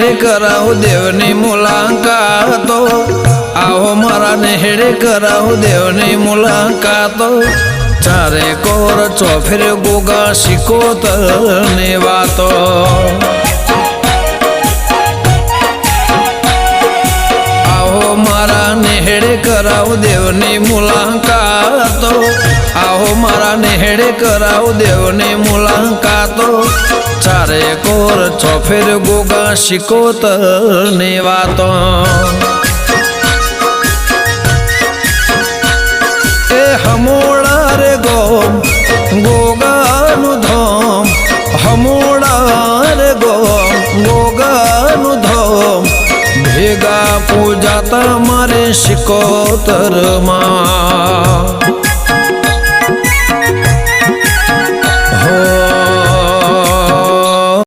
નેહડે કરાવું દેવની મુલાકાતો આવો મારા નેહડે કરાવું દેવની મુલાકાતો ચારે કોર ચોફેર ગોગા શિકોતરની વાતો આવો મારા નેહડે કરાવું દેવની મુલાકાતો આવો મારા નેહડે કરાવું દેવની મુલાકાતો ચારે કોર ચોફેર ગોગા શિકોતરની વાતો એ હમોળા રે ગોમ ગોગાનું ધોમ હમોળા રે ગોમ ગોગાનું ધોમ ભેગા પૂજાતા મારે શિકોતરમાં